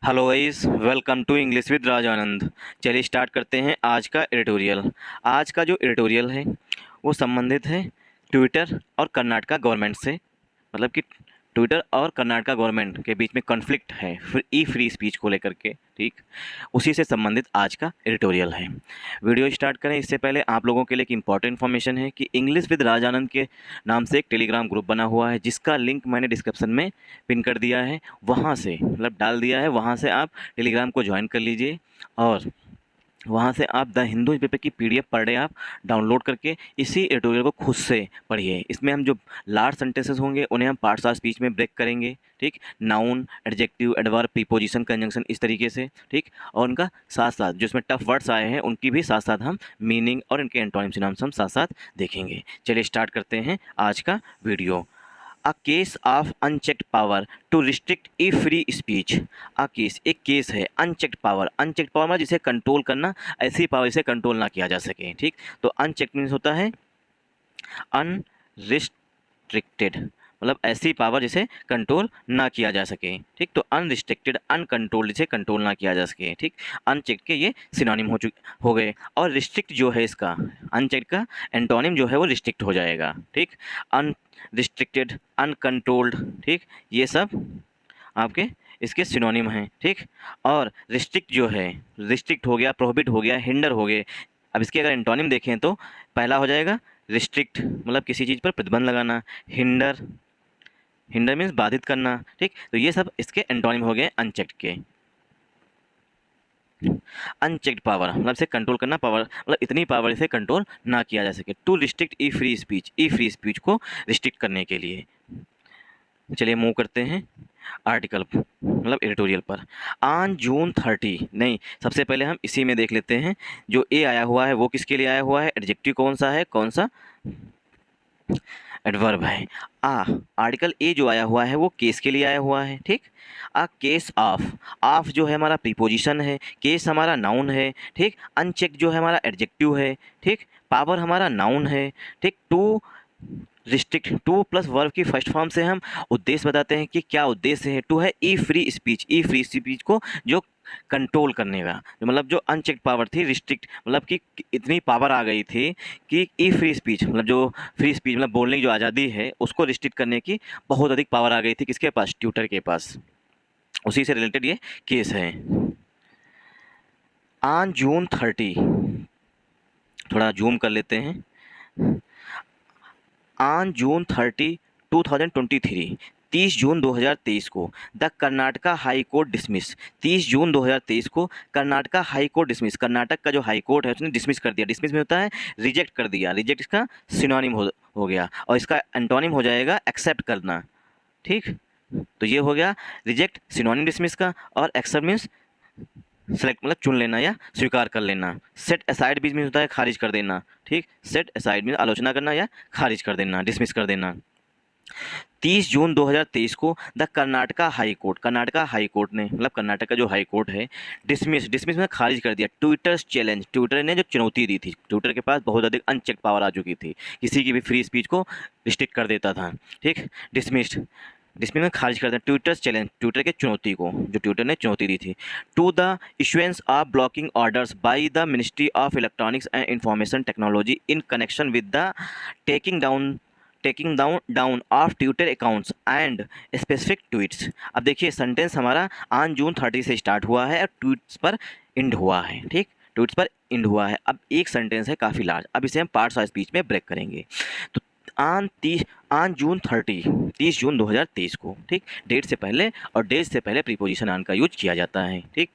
Hello guys, welcome to English with Rajanand. चलिए start करते हैं आज का एडिटोरियल। आज का जो एडिटोरियल है वो संबंधित है ट्विटर और कर्नाटका गवर्नमेंट से। मतलब कि ट्विटर और कर्नाटका गवर्नमेंट के बीच में कॉन्फ्लिक्ट है फ्री स्पीच को लेकर के, ठीक। उसी से संबंधित आज का एडिटोरियल है। वीडियो स्टार्ट करें इससे पहले आप लोगों के लिए एक इंपॉर्टेंट इन्फॉर्मेशन है कि इंग्लिश विद राजानंद के नाम से एक टेलीग्राम ग्रुप बना हुआ है, जिसका लिंक मैंने डिस्क्रिप्शन में पिन कर दिया है। वहाँ से मतलब डाल दिया है, वहाँ से आप टेलीग्राम को ज्वाइन कर लीजिए और वहाँ से आप द हिंदू न्यूज़पेपर की पीडीएफ पर डे आप डाउनलोड करके इसी एडिटोरियल को खुद से पढ़िए। इसमें हम जो लार्ज सेंटेंसेस होंगे उन्हें हम पार्ट्स ऑफ स्पीच में ब्रेक करेंगे, ठीक। Noun, adjective, adverb, preposition, conjunction, इस तरीके से, ठीक। और उनका साथ साथ जो इसमें टफ वर्ड्स आए हैं उनकी भी साथ साथ हम मीनिंग और इनके एंटोनिम सिनोनिम्स हम साथ साथ देखेंगे। चलिए स्टार्ट करते हैं आज का video. A case of unchecked power to restrict the free speech. A case, एक केस है। अनचेक्ड पावर, अनचेक्ड पावर मतलब जिसे कंट्रोल करना, ऐसी पावर जिसे कंट्रोल ना किया जा सके, ठीक। तो अनचेक्ड मीन्स होता है अनरिस्ट्रिक्टेड, मतलब ऐसी पावर जिसे कंट्रोल ना किया जा सके, ठीक। तो अनरिस्ट्रिक्टेड, अनकंट्रोल्ड, जिसे कंट्रोल ना किया जा सके, ठीक। अनचेक्ड के ये सिनोनिम हो गए। और रिस्ट्रिक्ट जो है, इसका अनचेक्ड का एंटोनिम जो है वो रिस्ट्रिक्ट हो जाएगा, ठीक। अनरिस्ट्रिक्टेड, अनकंट्रोल्ड, ठीक, ये सब आपके इसके सिनोनिम हैं, ठीक। और रिस्ट्रिक्ट जो है, रिस्ट्रिक्ट हो गया, प्रोहिबिट हो गया, हिंडर हो गए। अब इसके अगर एंटोनिम देखें तो पहला हो जाएगा रिस्ट्रिक्ट, मतलब किसी चीज़ पर प्रतिबंध लगाना। हिंडर, हिंडर मीन्स बाधित करना, ठीक। तो ये सब इसके एंटोनिम हो गए अनचेक्ड के। अनचेक्ड पावर मतलब इसे कंट्रोल करना, पावर मतलब इतनी पावर इसे कंट्रोल ना किया जा सके। To restrict the free speech, the free speech को रिस्ट्रिक्ट करने के लिए। चलिए मूव करते हैं आर्टिकल मतलब एडिटोरियल पर। ऑन जून 30, नहीं, सबसे पहले हम इसी में देख लेते हैं। जो ए आया हुआ है वो किसके लिए आया हुआ है, एडजेक्टिव कौन सा है, कौन सा एडवर्ब है। आर्टिकल ए जो आया हुआ है वो केस के लिए आया हुआ है, ठीक। आ केस ऑफ, ऑफ जो है हमारा प्रीपोजिशन है, केस हमारा नाउन है, ठीक। अनचेक जो है हमारा एडजेक्टिव है, ठीक। पावर हमारा नाउन है, ठीक। To restrict, to plus verb की फर्स्ट फॉर्म से हम उद्देश्य बताते हैं कि क्या उद्देश्य है। टू है ई free speech, the free speech को जो कंट्रोल करने का, मतलब जो अनचेक्ड पावर थी, रिस्ट्रिक्ट मतलब कि इतनी पावर आ गई थी कि ई फ्री स्पीच मतलब जो फ्री स्पीच मतलब बोलने की जो आज़ादी है उसको रिस्ट्रिक्ट करने की बहुत अधिक पावर आ गई थी। किसके पास, ट्यूटर के पास। उसी से रिलेटेड ये केस है। ऑन जून 30, थोड़ा जूम कर लेते हैं। ऑन जून 30, 2023, 30 जून 2023 को the Karnataka high court dismiss, 30 जून 2023 को Karnataka high court dismiss, Karnataka का जो हाई कोर्ट है उसने डिसमिस कर दिया। डिसमिस में होता है रिजेक्ट कर दिया, रिजेक्ट इसका सिनोनिम हो गया और इसका एंटोनिम हो जाएगा एक्सेप्ट करना, ठीक। तो ये हो गया रिजेक्ट, सिनोनिम डिसमिस का। और एक्सेप्ट मीन्स सेलेक्ट मतलब चुन लेना या स्वीकार कर लेना। सेट असाइड बीच में होता है खारिज कर देना, ठीक। सेट असाइड में आलोचना करना या खारिज कर देना, डिसमिस कर देना। 30 जून 2023 को the Karnataka high court, Karnataka high court ने मतलब कर्नाटक का जो हाई कोर्ट है, डिसमिस, डिसमिस में खारिज कर दिया ट्विटर्स चैलेंज, ट्विटर ने जो चुनौती दी थी, ट्विटर के पास बहुत अधिक अनचेक पावर आ चुकी थी, किसी की भी फ्री स्पीच को रिस्ट्रिक्ट कर देता था, ठीक। डिसमिस्ड, डिसमिस में खारिज कर दिया ट्विटर्स चैलेंज, ट्विटर के चुनौती को, जो ट्विटर ने चुनौती दी थी। To the issuance of blocking orders by the ministry of electronics and information technology in connection with the taking down of Twitter accounts and specific tweets. अब देखिए सेंटेंस हमारा ऑन जून 30 से स्टार्ट हुआ है और ट्वीट्स पर and हुआ है, ठीक। ट्वीट्स पर एंड हुआ है। अब एक सेंटेंस है काफ़ी लार्ज, अब इसे हम पार्ट्स ऑफ स्पीच में ब्रेक करेंगे। तो ऑन जून 30, 30 जून 2023 को, ठीक। डेट से पहले और डेट से पहले प्रीपोजिशन ऑन का यूज किया जाता है, ठीक।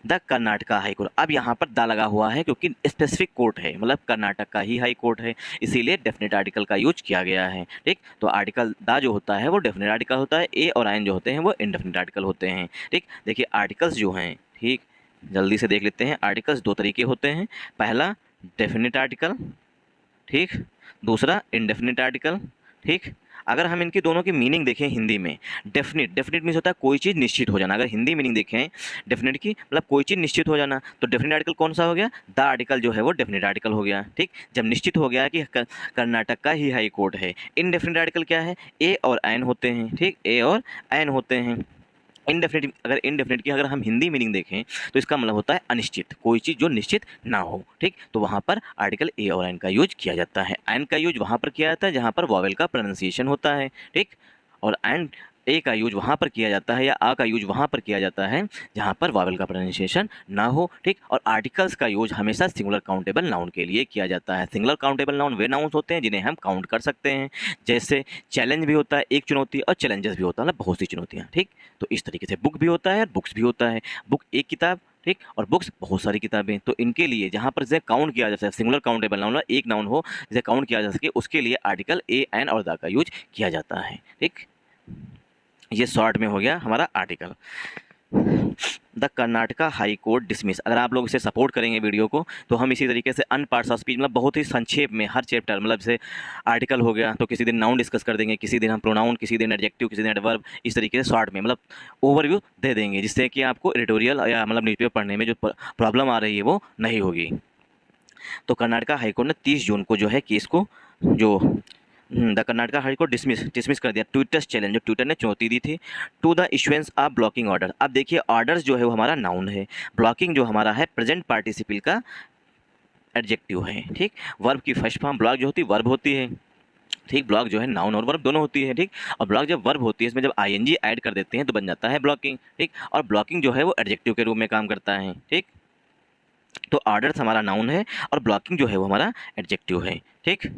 द कर्नाटका हाई कोर्ट, अब यहाँ पर दा लगा हुआ है क्योंकि स्पेसिफिक कोर्ट है, मतलब कर्नाटक का ही हाई कोर्ट है, इसीलिए डेफिनेट आर्टिकल का यूज किया गया है, ठीक। तो आर्टिकल दा जो होता है वो डेफिनेट आर्टिकल होता है, ए और आइन जो होते हैं वो इनडेफिनेट आर्टिकल होते हैं, ठीक। देखिए आर्टिकल्स जो हैं, ठीक, जल्दी से देख लेते हैं। आर्टिकल्स दो तरीके होते हैं, पहला डेफिनेट आर्टिकल, ठीक, दूसरा इंडेफिनिट आर्टिकल, ठीक। अगर हम इनकी दोनों की मीनिंग देखें हिंदी में, डेफिनिट, डेफिनिट मीन्स होता है कोई चीज़ निश्चित हो जाना। अगर हिंदी मीनिंग देखें डेफिनिट की, मतलब कोई चीज़ निश्चित हो जाना, तो डेफिनिट आर्टिकल कौन सा हो गया, द आर्टिकल जो है वो डेफिनिट आर्टिकल हो गया, ठीक। जब निश्चित हो गया कि कर्नाटक का ही हाई कोर्ट है। इनडेफिनिट आर्टिकल क्या है, ए और एन होते हैं, ठीक, ए और एन होते हैं। इनडेफिनेट, अगर इनडेफिनेट की अगर हम हिंदी मीनिंग देखें तो इसका मतलब होता है अनिश्चित, कोई चीज़ जो निश्चित ना हो, ठीक। तो वहाँ पर आर्टिकल ए और एन का यूज किया जाता है। एन का यूज वहाँ पर किया जाता है जहाँ पर वॉवेल का प्रोनाउंसिएशन होता है, ठीक। और एंड ए का यूज वहाँ पर किया जाता है या आ का यूज वहाँ पर किया जाता है जहाँ पर वॉवेल का प्रोनाउंसिएशन ना हो, ठीक। और आर्टिकल्स का यूज हमेशा सिंगुलर काउंटेबल नाउन के लिए किया जाता है। सिंगुलर काउंटेबल नाउन वे नाउन्स होते हैं जिन्हें हम काउंट कर सकते हैं, जैसे चैलेंज भी होता है एक चुनौती, और चैलेंजेस भी होता है मतलब बहुत सी चुनौतियाँ, ठीक। तो इस तरीके से बुक भी होता है और बुक्स भी होता है। बुक एक किताब, ठीक, और बुक्स बहुत सारी किताबें। तो इनके लिए जहाँ पर इसे काउंट किया जा सकता है, सिंगुलर काउंटेबल नाउन एक नाउन हो जिसे काउंट किया जा सके, उसके लिए आर्टिकल ए एन और द का यूज किया जाता है, ठीक। ये शॉर्ट में हो गया हमारा article. The Karnataka high court dismiss, अगर आप लोग इसे सपोर्ट करेंगे वीडियो को तो हम इसी तरीके से अन पार्ट्स ऑफ स्पीच मतलब बहुत ही संक्षेप में हर चैप्टर, मतलब जैसे आर्टिकल हो गया तो किसी दिन नाउन डिस्कस कर देंगे, किसी दिन हम प्रोनाउन, किसी दिन एडजेक्टिव, किसी दिन एडवर्ब, इस तरीके से शॉर्ट में मतलब ओवरव्यू दे देंगे, जिससे कि आपको एडिटोरियल या मतलब न्यूज़पेपर पढ़ने में जो प्रॉब्लम आ रही है वो नहीं होगी। तो कर्नाटका हाईकोर्ट ने 30 जून को जो है केस को जो the Karnataka high court dismiss कर दिया ट्विटर्स चैलेंज, जो ट्विटर ने चुनौती दी थी to the issuance of blocking order. अब देखिए ऑर्डर्स जो है वो हमारा नाउन है, ब्लॉकिंग जो हमारा है प्रेजेंट पार्टिसिपल का एडजेक्टिव है, ठीक। वर्ब की फर्स्ट फॉर्म ब्लॉक जो होती है वर्ब होती है, ठीक। ब्लॉक जो है नाउन और वर्ब दोनों होती है, ठीक। और ब्लॉक जब वर्ब होती है इसमें जब आईएनजी ऐड कर देते हैं तो बन जाता है ब्लॉकिंग, ठीक। और ब्लॉकिंग जो है वो एडजेक्टिव के रूप में काम करता है, ठीक। तो ऑर्डर्स हमारा नाउन है और ब्लॉकिंग जो है वो हमारा एडजेक्टिव है, ठीक।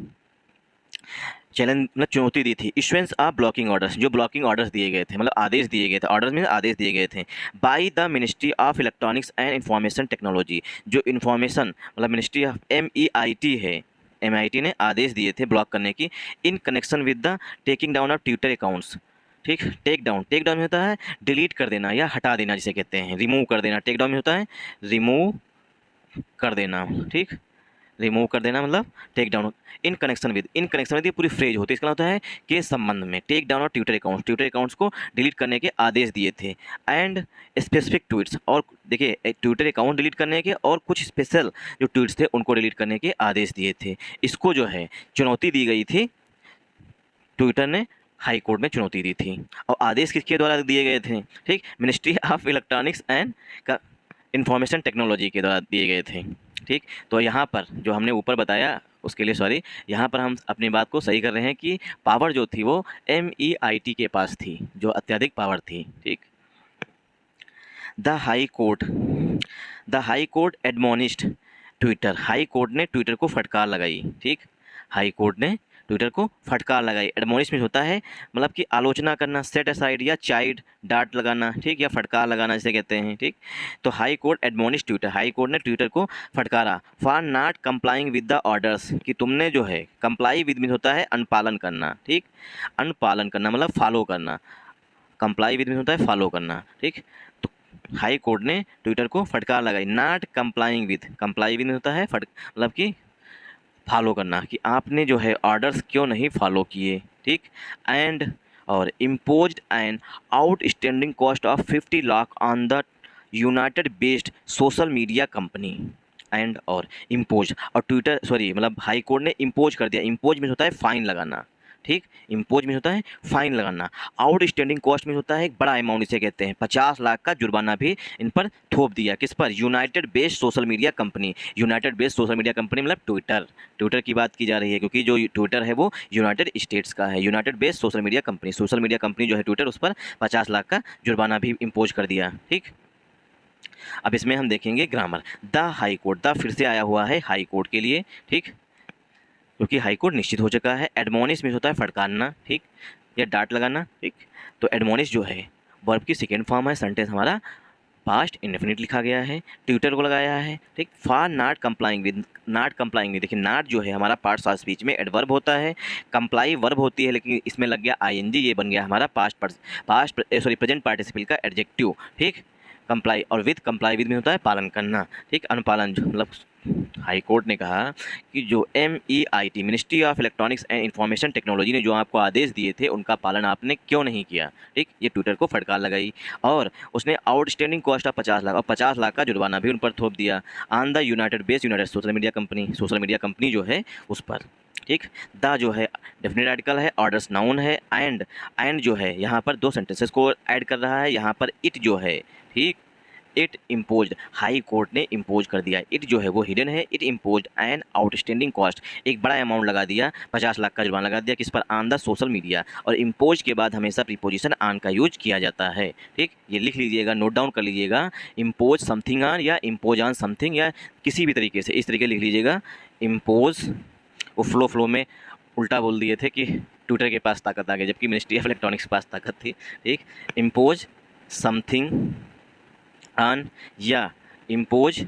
चैलेंज मतलब चुनौती दी थी इशुएंस ऑफ ब्लॉकिंग ऑर्डर्स, जो ब्लॉकिंग ऑर्डर्स दिए गए थे मतलब आदेश दिए गए थे, ऑर्डर्स में आदेश दिए गए थे bye the ministry of electronics and information technology, जो इन्फॉर्मेशन मतलब मिनिस्ट्री ऑफ MEIT है, MIT ने आदेश दिए थे ब्लॉक करने की इन connection with the taking down of Twitter accounts, ठीक। टेक डाउन में होता है डिलीट कर देना या हटा देना जिसे कहते हैं, रिमूव कर देना, टेक डाउन में होता है रिमूव कर देना, ठीक। रिमूव कर देना मतलब take down. In connection with ये पूरी फ्रेज होती है, इसका मतलब होता है के संबंध में, टेक डाउन और ट्विटर अकाउंट्स को डिलीट करने के आदेश दिए थे एंड स्पेसिफिक ट्वीट्स, और देखिए ट्विटर अकाउंट डिलीट करने के और कुछ स्पेशल जो ट्वीट्स थे उनको डिलीट करने के आदेश दिए थे। इसको जो है चुनौती दी गई थी, ट्विटर ने हाई कोर्ट में चुनौती दी थी। और आदेश किसके द्वारा दिए गए थे, ठीक, ministry of electronics and information technology के द्वारा दिए गए थे, ठीक। तो यहाँ पर जो हमने ऊपर बताया उसके लिए सॉरी, यहाँ पर हम अपनी बात को सही कर रहे हैं कि पावर जो थी वो MEIT के पास थी, जो अत्यधिक पावर थी, ठीक। The high court admonished Twitter, high court ने ट्विटर को फटकार लगाई, ठीक। हाई कोर्ट ने ट्विटर को फटकार लगाई, एडमोनिश में होता है मतलब कि आलोचना करना, सेट असाइड या चाइड, डांट लगाना, ठीक, या फटकार लगाना जिसे कहते हैं, ठीक। तो high court admonish Twitter, high court ने ट्विटर को फटकारा for not complying with the orders, कि तुमने जो है कंप्लाई विद मीन होता है अनुपालन करना, ठीक। अनुपालन करना मतलब फॉलो करना, कंप्लाई विद मीन होता है फॉलो करना, ठीक। तो हाई कोर्ट ने ट्विटर को फटकार लगाई not complying with, comply with होता है मतलब कि फॉलो करना, कि आपने जो है ऑर्डर्स क्यों नहीं फॉलो किए, ठीक। एंड और imposed an outstanding cost of 50 lakh on the United based social media company and और इम्पोज, और ट्विटर सॉरी मतलब हाई कोर्ट ने इम्पोज कर दिया, इम्पोज में होता है फाइन लगाना, ठीक। इम्पोज में होता है फाइन लगाना, आउटस्टैंडिंग कॉस्ट में होता है एक बड़ा अमाउंट इसे कहते हैं, 50 लाख का जुर्माना भी इन पर थोप दिया, किस पर, United based social media company, United based social media company मतलब ट्विटर की बात की जा रही है, क्योंकि जो ट्विटर है वो यूनाइटेड स्टेट्स का है, United based social media company जो है ट्विटर, उस पर 50 लाख का जुर्माना भी इम्पोज कर दिया, ठीक। अब इसमें हम देखेंगे grammar, the high court, the फिर से आया हुआ है हाई कोर्ट के लिए, ठीक, क्योंकि हाई कोर्ट निश्चित हो चुका है। एडमोनिश में होता है फटकारना, ठीक, या डांट लगाना, ठीक। तो एडमोनिश जो है वर्ब की सेकेंड फॉर्म है, सेंटेंस हमारा पास्ट इंडेफिनिट लिखा गया है, ट्विटर को लगाया है, ठीक। फॉर नॉट कंप्लाइंग विद, देखिए नॉट जो है हमारा पार्ट्स ऑफ स्पीच में एडवर्ब होता है, कंप्लाई वर्ब होती है, लेकिन इसमें लग गया ING, ये बन गया हमारा प्रेजेंट पार्टिसिपल का एडजेक्टिव, ठीक। कंप्लाई और विद, कंप्लाई विद में होता है पालन करना, ठीक। अनुपालन जो मतलब हाई कोर्ट ने कहा कि जो MEIT ministry of electronics and information technology ने जो आपको आदेश दिए थे उनका पालन आपने क्यों नहीं किया, ठीक। ये ट्विटर को फटकार लगाई और उसने आउटस्टैंडिंग कॉस्ट ऑफ 50 लाख और 50 लाख का जुर्माना भी उन पर थोप दिया on the United social media company जो है उस पर, ठीक। द जो है डेफिनेट आर्टिकल है, ऑर्डर्स नाउन है, एंड जो है यहाँ पर दो सेंटेंसेस को ऐड कर रहा है। यहाँ पर इट जो है, ठीक, इट इम्पोज्ड, हाई कोर्ट ने इम्पोज कर दिया। इट जो है वो हिडन है। It imposed an outstanding cost, एक बड़ा अमाउंट लगा दिया, 50 लाख का जुर्माना लगा दिया, किस पर, ऑन द सोशल मीडिया। और इम्पोज के बाद हमेशा प्रीपोजिशन ऑन का यूज किया जाता है। ठीक, ये लिख लीजिएगा, नोट डाउन कर लीजिएगा। इम्पोज समथिंग ऑन या इम्पोज ऑन समथिंग, या किसी भी तरीके से इस तरीके लिख लीजिएगा। इम्पोज, वो फ्लो में उल्टा बोल दिए थे कि ट्विटर के पास ताकत आ गई, जबकि मिनिस्ट्री ऑफ इलेक्ट्रॉनिक्स के पास ताकत थी। ठीक, इम्पोज समथिंग ऑन या इम्पोज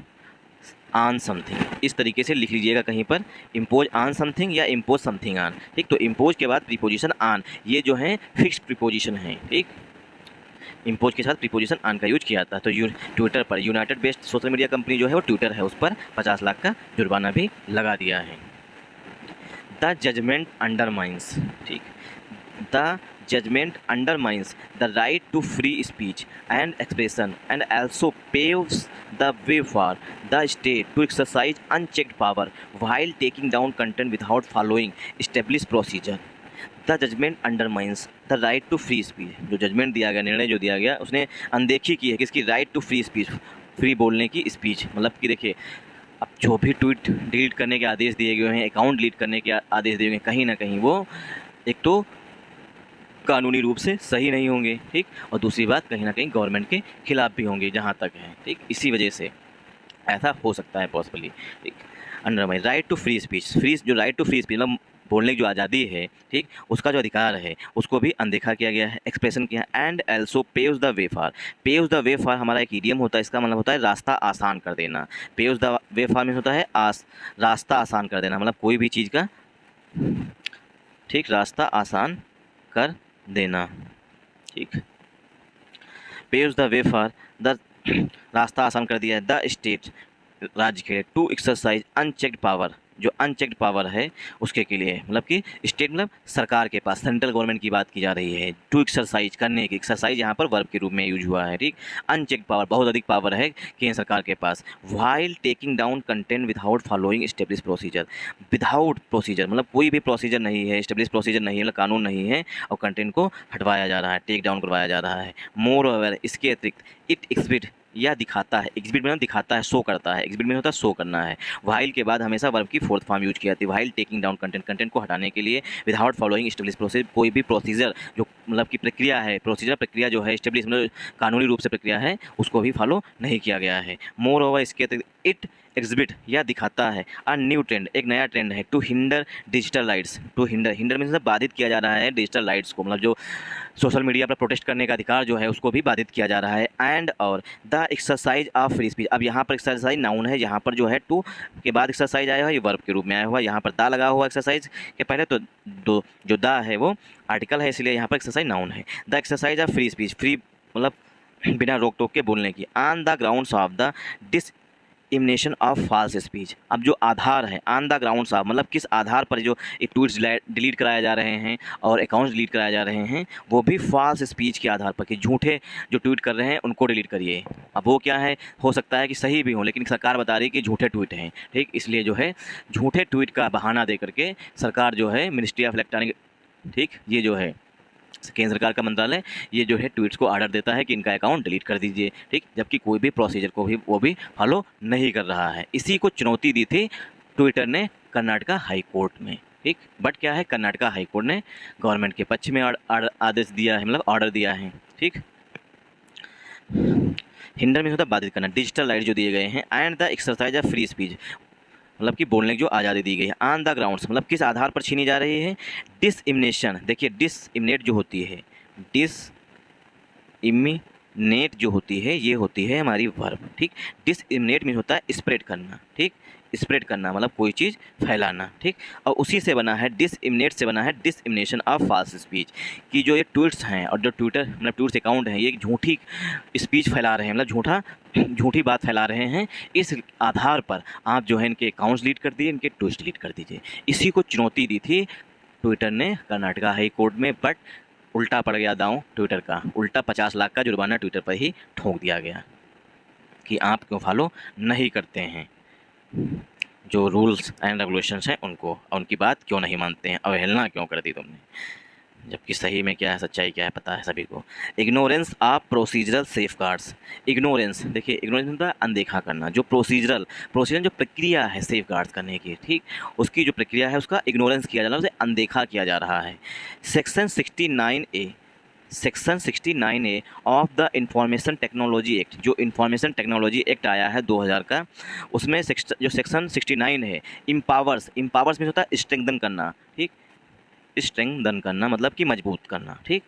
ऑन समथिंग, इस तरीके से लिख लीजिएगा कहीं पर, इम्पोज ऑन समथिंग या इम्पोज समथिंग ऑन। ठीक, तो इम्पोज के बाद प्रीपोजिशन ऑन, ये जो है फिक्स्ड प्रीपोजिशन है। ठीक, इम्पोज के साथ प्रीपोजिशन ऑन का यूज किया जाता है। तो ट्विटर पर, United based social media company जो है वो ट्विटर है, उस पर 50 लाख का जुर्माना भी लगा दिया है। द जजमेंट अंडरमाइंस, ठीक, the judgment undermines the right to free speech and expression and also paves the way for the state to exercise unchecked power while taking down content without following established procedure. The judgment undermines the right to free speech. जो judgement दिया गया, निर्णय जो दिया गया, उसने अनदेखी की है किसकी, right to free speech, free बोलने की स्पीच। मतलब कि देखिए, अब जो भी ट्वीट डिलीट करने के आदेश दिए गए हैं, अकाउंट डिलीट करने के आदेश दिए गए हैं, कहीं ना कहीं वो एक तो कानूनी रूप से सही नहीं होंगे। ठीक, और दूसरी बात, कहीं ना कहीं गवर्नमेंट के खिलाफ भी होंगे, जहाँ तक है। ठीक, इसी वजह से ऐसा हो सकता है पॉसिबली। ठीक, undermine right to free speech, जो राइट टू फ्री स्पीच मतलब बोलने की जो आज़ादी है, ठीक, उसका जो अधिकार है उसको भी अनदेखा किया गया है, एक्सप्रेशन किया है। And also paves the way for, paves the way for हमारा एक इडियम होता है, इसका मतलब होता है रास्ता आसान कर देना। पेव्स द वे फॉर में होता है रास्ता आसान कर देना, मतलब कोई भी चीज़ का, ठीक, रास्ता आसान कर देना। ठीक, paves the way for the, रास्ता आसान कर दिया है, द स्टेट, राज्य के लिए, टू एक्सरसाइज अनचेक्ड पावर, जो अनचेक्ड पावर है उसके के लिए, मतलब कि स्टेट मतलब सरकार के पास, सेंट्रल गवर्नमेंट की बात की जा रही है। टू एक्सरसाइज, करने की, एक्सरसाइज यहाँ पर वर्ब के रूप में यूज हुआ है। ठीक, अनचेक्ड पावर, बहुत अधिक पावर है केंद्र सरकार के पास। While taking down content without following establish procedure, without procedure मतलब कोई भी प्रोसीजर नहीं है, एस्टेब्लिश प्रोसीजर नहीं है, मतलब कानून नहीं है, और कंटेंट को हटवाया जा रहा है, टेक डाउन करवाया जा रहा है। मोर ओवर, इसके अतिरिक्त, इट एक्सहिबिट या दिखाता है, एग्जिबिट में दिखाता है, शो करता है, एग्जिबिट में होता है शो करना है। वाइल के बाद हमेशा वर्ब की फोर्थ फॉर्म यूज की जाती है। While taking down content, content को हटाने के लिए, विदाउट फॉलोइंग एस्टेब्लिश प्रोसेस, कोई भी प्रोसीजर जो मतलब की प्रक्रिया है, प्रोसीजर प्रक्रिया जो है, एस्टेब्लिश मतलब कानूनी रूप से प्रक्रिया है, उसको भी फॉलो नहीं किया गया है। मोर ओवर, इसके अतिरिक्त, इट एग्जिबिट या दिखाता है अ न्यू ट्रेंड, एक नया ट्रेंड है, to hinder digital rights, to hinder में बाधित किया जा रहा है डिजिटल राइट्स को, मतलब जो सोशल मीडिया पर प्रोटेस्ट करने का अधिकार जो है उसको भी बाधित किया जा रहा है। एंड और the exercise of free speech, अब यहाँ पर एक्सरसाइज नाउन है, यहाँ पर जो है टू के बाद एक्सरसाइज आया हुआ, ये वर्ब के रूप में आया हुआ, यहाँ पर दा लगा हुआ एक्सरसाइज के पहले, तो दो जो दा है वो आर्टिकल है, इसलिए यहाँ पर एक्सरसाइज नाउन है। The exercise of free speech, free मतलब बिना रोक टोक के बोलने की, on the grounds of the dissemination of false speech, अब जो आधार है, ऑन द ग्राउंड्स ऑफ मतलब किस आधार पर जो ट्वीट्स डिलीट कराए जा रहे हैं और अकाउंट्स डिलीट कराए जा रहे हैं, वो भी फॉल्स स्पीच के आधार पर, कि झूठे जो ट्वीट कर रहे हैं उनको डिलीट करिए। अब वो क्या है, हो सकता है कि सही भी हो, लेकिन सरकार बता रही है कि झूठे ट्वीट हैं। ठीक, इसलिए जो है झूठे ट्वीट का बहाना दे करके सरकार जो है, मिनिस्ट्री ऑफ इलेक्ट्रॉनिक, ठीक, ये जो है केंद्र सरकार का मंत्रालय, ये जो है ट्वीट्स को ऑर्डर देता है कि इनका अकाउंट डिलीट कर दीजिए। ठीक, जबकि कोई भी प्रोसीजर को भी वो भी फॉलो नहीं कर रहा है। इसी को चुनौती दी थी ट्विटर ने कर्नाटका हाई कोर्ट में। ठीक, बट क्या है, कर्नाटका हाई कोर्ट ने गवर्नमेंट के पक्ष में आदेश दिया है, मतलब ऑर्डर दिया है। ठीक, हिंडर में होता है बाधित करना, डिजिटल राइट जो दिए गए हैं, and the exercise of free speech मतलब कि बोलने की जो आज़ादी दी गई है। ऑन द ग्राउंड्स मतलब किस आधार पर छीनी जा रही है, डिसइमिनेशन, देखिए डिसइमिनेट जो होती है, डिसइमिनेट जो होती है, ये होती है हमारी वर्ब। ठीक, डिसइमिनेट मीन होता है स्प्रेड करना। ठीक, स्प्रेड करना मतलब कोई चीज़ फैलाना। ठीक, और उसी से बना है, डिसइमिनेट से बना है डिसइमिनेशन ऑफ फॉल्स स्पीच, कि जो ये ट्वीट्स हैं और जो ट्विटर मतलब ट्वीट्स अकाउंट हैं, ये एक झूठी स्पीच फैला रहे हैं, मतलब झूठी बात फैला रहे हैं। इस आधार पर आप जो है इनके अकाउंट्स डिलीट कर दिए, इनके ट्वीट्स डिलीट कर दीजिए। इसी को चुनौती दी थी ट्विटर ने कर्नाटका हाई कोर्ट में, बट उल्टा पड़ गया दांव ट्विटर का, उल्टा 50 लाख का जुर्माना ट्विटर पर ही ठोक दिया गया कि आप क्यों फॉलो नहीं करते हैं। जो रूल्स एंड रेगुलेशंस हैं उनको, उनकी बात क्यों नहीं मानते हैं, अवहेलना क्यों कर दी तुमने, जबकि सही में क्या है, सच्चाई क्या है पता है सभी को। Ignorance of procedural safeguards. Ignorance, देखिए इग्नोरेंस मतलब अनदेखा करना, जो प्रोसीजर जो प्रक्रिया है सेफगार्ड्स करने की, ठीक, उसकी जो प्रक्रिया है उसका इग्नोरेंस किया जा रहा है, उसे अनदेखा किया जा रहा है। Section 69A of the information technology act, जो इंफॉर्मेशन टेक्नोलॉजी एक्ट आया है 2000 का, उसमें जो सेक्शन 69 है, इम्पावर्स में होता है स्ट्रेंथन करना, ठीक, स्ट्रेंथन करना मतलब कि मजबूत करना, ठीक।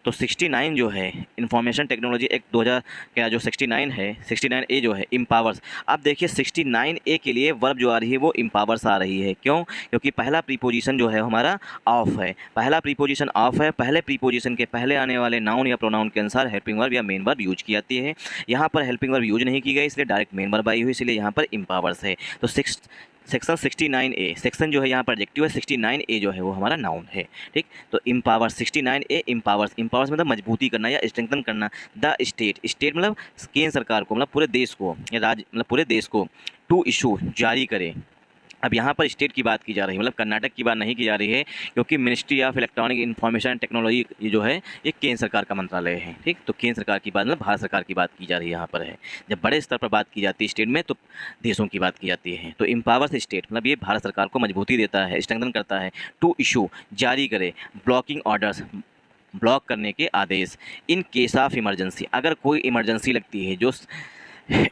तो 69 जो है इंफॉर्मेशन टेक्नोलॉजी एक्ट 2000 का जो 69 है, 69A जो है इम्पावर्स। अब देखिए 69A के लिए वर्ब जो आ रही है वो इम्पावर्स आ रही है, क्यों? क्योंकि पहला प्रीपोजिशन जो है हमारा ऑफ है, पहला प्रीपोजिशन ऑफ है, पहले प्रीपोजिशन के पहले आने वाले नाउन या प्रोनाउन के अनुसार हेल्पिंग वर्ब या मेन वर्ब यूज की जाती है। यहाँ पर हेल्पिंग वर्ब यूज नहीं की गई, इसलिए डायरेक्ट मेन वर्ब आई हुई, इसलिए यहाँ पर इम्पावर्स है। तो सेक्शन 69A, सेक्शन जो है यहाँ पर एडजेक्टिव है, 69A जो है वो हमारा नाउन है, ठीक। तो इम्पावर्स, 69A इम्पावर्स मतलब मजबूती करना या स्ट्रेंथन करना। द स्टेट मतलब केंद्र सरकार को, मतलब पूरे देश को, या राज्य मतलब पूरे देश को, टू इशू जारी करे। अब यहाँ पर स्टेट की बात की जा रही है, मतलब कर्नाटक की बात नहीं की जा रही है, क्योंकि ministry of electronic information and technology ये जो है ये केंद्र सरकार का मंत्रालय है, ठीक। तो केंद्र सरकार की बात मतलब भारत सरकार की बात की जा रही है यहाँ पर है। जब बड़े स्तर पर बात की जाती है स्टेट में तो देशों की बात की जाती है। तो एम्पावर्स स्टेट मतलब ये भारत सरकार को मजबूती देता है, स्ट्रेंथन करता है। टू इशू जारी करे, ब्लॉकिंग ऑर्डर्स ब्लॉक करने के आदेश, इन केस ऑफ इमरजेंसी, अगर कोई इमरजेंसी लगती है, जो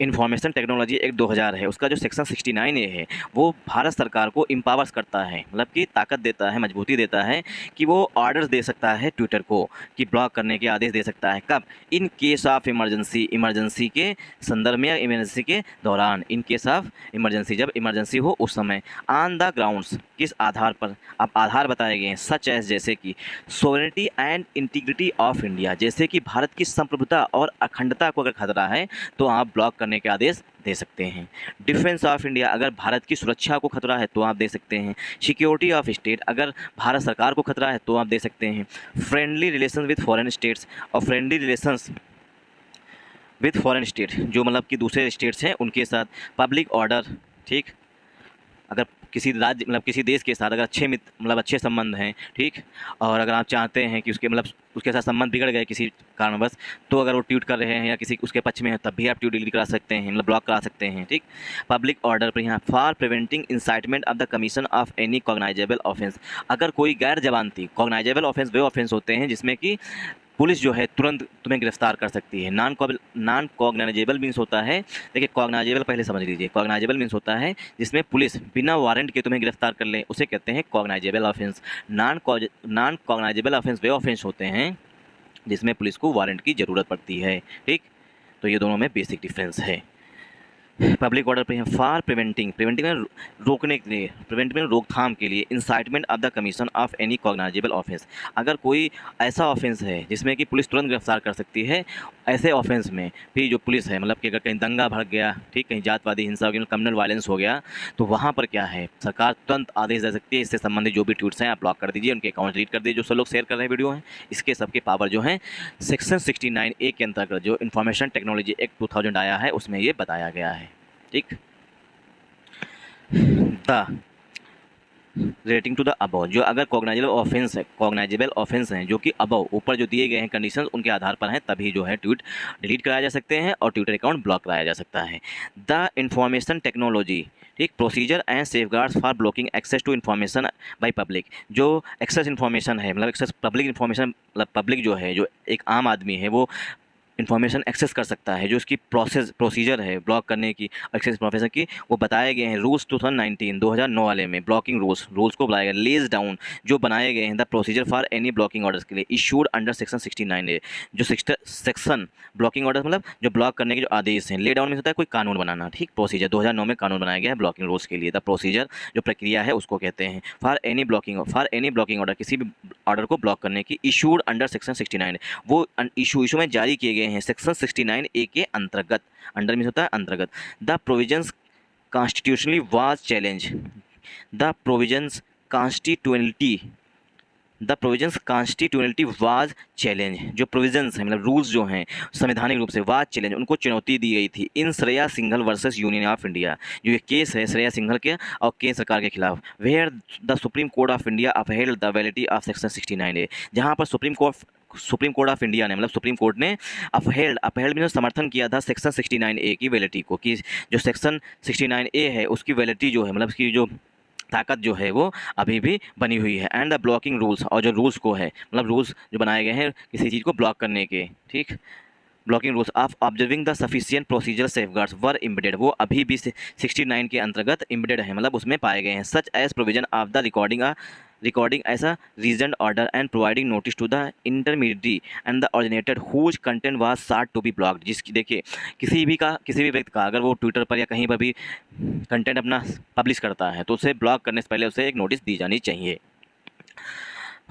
इंफॉर्मेशन टेक्नोलॉजी एक्ट 2000 है उसका जो सेक्शन 69A है वो भारत सरकार को इम्पावर्स करता है, मतलब कि ताकत देता है, मजबूती देता है कि वो ऑर्डर्स दे सकता है ट्विटर को कि ब्लॉक करने के आदेश दे सकता है। कब? In case of emergency, emergency के संदर्भ में या इमरजेंसी के दौरान, इन केस ऑफ इमरजेंसी, जब इमरजेंसी हो उस समय। ऑन द ग्राउंड्स, किस आधार पर? अब आधार बताए गए हैं, सच एज जैसे कि sovereignty and integrity of India, जैसे कि भारत की संप्रभुता और अखंडता को अगर खतरा है तो आप ब्लॉक करने के आदेश दे सकते हैं। डिफेंस ऑफ इंडिया, अगर भारत की सुरक्षा को खतरा है तो आप दे सकते हैं। सिक्योरिटी ऑफ स्टेट, अगर भारत सरकार को खतरा है तो आप दे सकते हैं। Friendly relation with foreign states, और friendly relations with foreign state जो मतलब कि दूसरे स्टेट्स हैं उनके साथ। पब्लिक ऑर्डर, ठीक, अगर किसी राज्य मतलब किसी देश के साथ अगर अच्छे संबंध हैं, ठीक, और अगर आप चाहते हैं कि उसके साथ संबंध बिगड़ गए किसी कारणवश, तो अगर वो ट्वीट कर रहे हैं या किसी उसके पक्ष में है तब भी आप ट्वीट डिलीट करा सकते हैं, मतलब ब्लॉक करा सकते हैं, ठीक। पब्लिक ऑर्डर पर यहाँ for preventing incitement of the commission of any cognisable offence, अगर कोई गैर जबानती, कॉग्नाइजेबल ऑफेंस वे ऑफेंस होते हैं जिसमें कि पुलिस जो है तुरंत तुम्हें गिरफ्तार कर सकती है। नॉन कॉग्नाइजेबल मीन्स होता है, देखिए कॉग्नाइजेबल पहले समझ लीजिए, कॉग्नाइजेबल मीन्स होता है जिसमें पुलिस बिना वारंट के तुम्हें गिरफ्तार कर ले, उसे कहते हैं cognizable offence. Non cognizable offence वे ऑफेंस होते हैं जिसमें पुलिस को वारंट की ज़रूरत पड़ती है, ठीक। तो ये दोनों में बेसिक डिफरेंस है। पब्लिक ऑर्डर पे है फॉर प्रिवेंटिंग में रोकने के लिए, प्रिवेंट में रोकथाम के लिए, incitement of the commission of any cognisable offence, अगर कोई ऐसा ऑफेंस है जिसमें कि पुलिस तुरंत गिरफ्तार कर सकती है, ऐसे ऑफेंस में भी जो पुलिस है, मतलब कि अगर कहीं दंगा भड़क गया, ठीक, कहीं जातवादी हिंसा हो गई, कम्युनल वायलेंस हो गया, तो वहाँ पर क्या है, सरकार तुरंत आदेश दे सकती है इससे संबंधित जो भी ट्वीट्स हैं आप ब्लॉक कर दीजिए, उनके अकाउंट डिलीट कर दीजिए, जो सब लोग शेयर कर रहे हैं वीडियो हैं, इसके सबके पावर जो हैं सेक्शन 69A के अंतर्गत जो इन्फॉर्मेशन टेक्नोलॉजी एक्ट 2000 आया है उसमें ये बताया गया है, ठीक। The relating to the above, जो अगर कॉग्नाइजेबल ऑफेंस हैं जो कि अबव ऊपर जो दिए गए हैं कंडीशंस उनके आधार पर हैं, तभी जो है ट्वीट डिलीट कराया जा सकते हैं और ट्विटर अकाउंट ब्लॉक कराया जा सकता है। द इंफॉर्मेशन टेक्नोलॉजी, ठीक, procedure and safeguards for blocking access to information by public, जो एक्सेस इन्फॉर्मेशन है, मतलब एक्सेस पब्लिक इन्फॉर्मेशन, मतलब पब्लिक जो है, जो एक आम आदमी है वो इन्फॉर्मेशन एक्सेस कर सकता है, जो इसकी प्रोसीजर है ब्लॉक करने की, एक्सेस इन्फॉर्मेशन की, वो बताए गए हैं रूल्स 2009 वाले में, ब्लॉकिंग रूल्स को बनाया गया, लेज डाउन जो बनाए गए हैं the procedure for any blocking orders के लिए इशूड अंडर सेक्शन 69A, जो सेक्शन ब्लॉकिंग ऑर्डर्स मतलब जो ब्लॉक करने के जो आदेश हैं, ले डाउन में होता है कोई कानून बनाना, ठीक, प्रोसीजर 2009 में कानून बनाया गया है ब्लॉकिंग रूल्स के लिए, द प्रोसीजर जो प्रक्रिया है उसको कहते हैं। फॉर एनी ब्लॉकिंग ऑर्डर, किसी भी ऑर्डर को ब्लॉक करने की, इशूड अंडर सेक्शन 69, वो इशू में जारी किए गए हैं सेक्शन 69A के अंतर्गत, अंडर मीन्स होता है अंतर्गत। The provisions constitutionally was challenge, the provisions constitutionally the provisions constitutionality was challenge, जो प्रोविजंस हैं मतलब रूल्स जो हैं संवैधानिक रूप से वाज चैलेंज, उनको चुनौती दी गई थी in Shreya Singhal versus Union of India, जो ये केस है श्रेया सिंघल के और केंद्र सरकार के खिलाफ, where the Supreme Court of India upheld the validity of section 69A, जहाँ पर सुप्रीम कोर्ट ऑफ इंडिया ने मतलब सुप्रीम कोर्ट ने अपहेल्ड में समर्थन किया था सेक्शन 69A की वैलिडिटी को, कि जो सेक्शन 69A है उसकी वैलिडिटी जो है मतलब उसकी जो ताकत जो है वो अभी भी बनी हुई है। एंड द ब्लॉकिंग रूल्स, और जो रूल्स को है मतलब रूल्स जो बनाए गए हैं किसी चीज़ को ब्लॉक करने के, ठीक, blocking rules of observing the sufficient procedure safeguards were embedded, वो अभी भी 69 के अंतर्गत इम्बेडेड है मतलब उसमें पाए गए हैं। Such as provision of the recording ऐसा reason order and providing notice to the intermediate and the originated whose content was sought to be blocked, जिसकी देखिए किसी भी व्यक्ति का अगर वो ट्विटर पर या कहीं पर भी कंटेंट अपना पब्लिश करता है तो उसे ब्लॉक करने से पहले उसे एक नोटिस दी जानी चाहिए।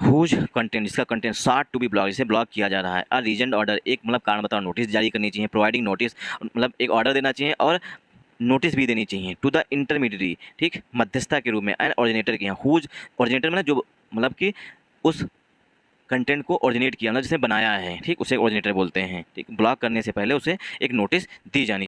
हुज कंटेंट, जिसका कंटेंट साट टू बी ब्लॉक, जिसे ब्लॉक किया जा रहा है। अ रीजन ऑर्डर, एक मतलब कारण बताओ नोटिस जारी करनी चाहिए। प्रोवाइडिंग नोटिस मतलब एक ऑर्डर देना चाहिए और नोटिस भी देनी चाहिए टू द इंटरमीडिएट, ठीक, मध्यस्थता के रूप में, एंड ओरिजिनेटर के यहाँ। हुज ओरिजिनेटर मतलब जो मतलब कि उस कंटेंट को ओरिजिनेट किया मतलब जिसने बनाया है, ठीक, उसे ओरिजिनेटर बोलते हैं, ठीक। ब्लॉक करने से पहले उसे एक नोटिस दी जानी